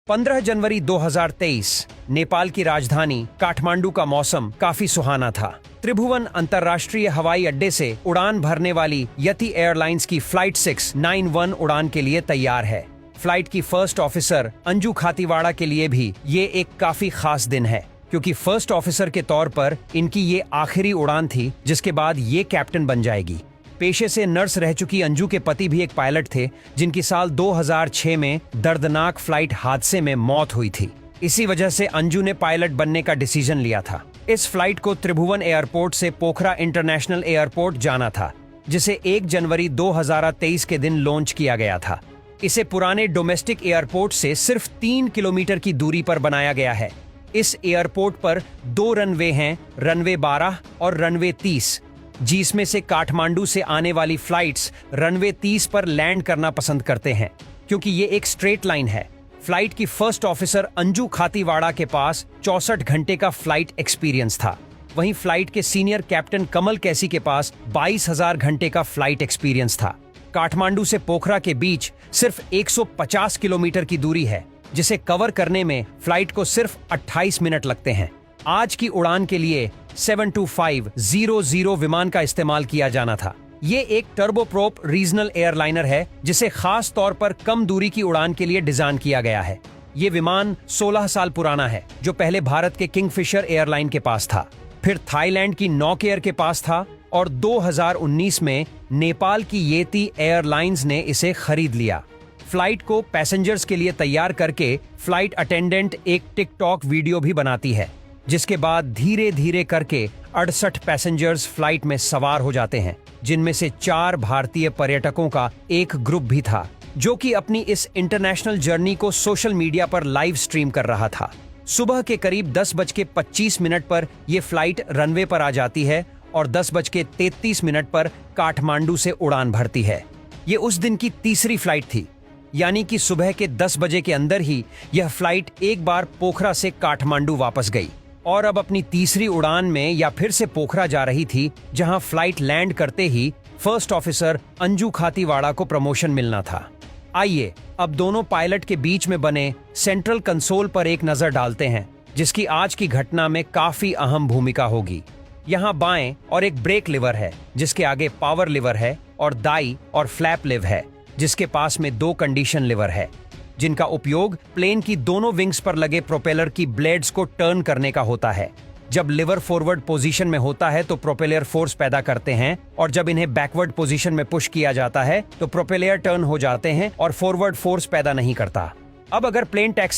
15 जनवरी 2023 नेपाल की राजधानी काठमांडू का मौसम काफी सुहाना था। त्रिभुवन अंतर्राष्ट्रीय हवाई अड्डे से उड़ान भरने वाली यति एयरलाइंस की फ्लाइट 691 उड़ान के लिए तैयार है। फ्लाइट की फर्स्ट ऑफिसर अंजू खातीवाड़ा के लिए भी ये एक काफी खास दिन है, क्योंकि फर्स्ट ऑफिसर के तौर पर इनकी ये आखिरी उड़ान थी, जिसके बाद ये कैप्टन बन जाएगी। पेशे से नर्स रह चुकी अंजू के पति भी एक पायलट थे, जिनकी साल 2006 में दर्दनाक फ्लाइट हादसे में मौत हुई थी। इसी वजह से अंजू ने पायलट बनने का डिसीजन लिया था। इस फ्लाइट को त्रिभुवन एयरपोर्ट से पोखरा इंटरनेशनल एयरपोर्ट जाना था, जिसे 1 जनवरी 2023 के दिन लॉन्च किया गया था। इसे पुराने डोमेस्टिक एयरपोर्ट से सिर्फ 3 किलोमीटर की दूरी पर बनाया गया है। इस एयरपोर्ट पर 2 रनवे हैं, रनवे 12 और रनवे 30, जिसमें से काठमांडू से आने वाली फ्लाइट्स रनवे 30 पर लैंड करना पसंद करते हैं, क्योंकि ये एक स्ट्रेट लाइन है। फ्लाइट की फर्स्ट ऑफिसर अंजू खातीवाड़ा के पास 64 घंटे का फ्लाइट एक्सपीरियंस था। वहीं फ्लाइट के सीनियर कैप्टन कमल कैसी के पास 22,000 घंटे का फ्लाइट एक्सपीरियंस था। काठमांडू से पोखरा के बीच सिर्फ 150 किलोमीटर की दूरी है, जिसे कवर करने में फ्लाइट को सिर्फ 28 मिनट लगते हैं। आज की उड़ान के लिए 72500 विमान का इस्तेमाल किया जाना था। ये एक टर्बोप्रोप रीजनल एयरलाइनर है, जिसे खास तौर पर कम दूरी की उड़ान के लिए डिजाइन किया गया है। ये विमान 16 साल पुराना है, जो पहले भारत के किंगफिशर एयरलाइन के पास था, फिर थाईलैंड की नौकेयर के पास था और 2019 में नेपाल की येती एयरलाइंस ने इसे खरीद लिया। फ्लाइट को पैसेंजर्स के लिए तैयार करके फ्लाइट अटेंडेंट एक टिकटॉक वीडियो भी बनाती है, जिसके बाद धीरे धीरे करके 68 पैसेंजर्स फ्लाइट में सवार हो जाते हैं, जिनमें से 4 भारतीय पर्यटकों का एक ग्रुप भी था, जो कि अपनी इस इंटरनेशनल जर्नी को सोशल मीडिया पर लाइव स्ट्रीम कर रहा था। सुबह के करीब 10:25 पर यह फ्लाइट रनवे पर आ जाती है और 10:33 पर काठमांडू से उड़ान भरती है। ये उस दिन की तीसरी फ्लाइट थी, यानी कि सुबह के 10 बजे के अंदर ही यह फ्लाइट एक बार पोखरा से काठमांडू वापस गई और अब अपनी तीसरी उड़ान में या फिर से पोखरा जा रही थी, जहां फ्लाइट लैंड करते ही फर्स्ट ऑफिसर अंजू खातीवाड़ा को प्रमोशन मिलना था। आइए अब दोनों पायलट के बीच में बने सेंट्रल कंसोल पर एक नजर डालते हैं, जिसकी आज की घटना में काफी अहम भूमिका होगी। यहाँ बाएं और एक ब्रेक लिवर है, जिसके आगे पावर लिवर है, और दाई और फ्लैप लिव है, जिसके पास में 2 कंडीशन लिवर है, जिनका उपयोग प्लेन की दोनों विंग्स पर लगे प्रोपेलर की ब्लेड्स को टर्न करने का होता है। जब लिवर फॉरवर्ड पोजीशन में होता है तो प्रोपेलर फोर्स पैदा करते हैं, और जब इन्हें बैकवर्ड पोजीशन में पुश किया जाता है तो प्रोपेलर टर्न हो जाते हैं और फॉरवर्ड फोर्स पैदा नहीं करता। अब अगर प्लेन टैक्सी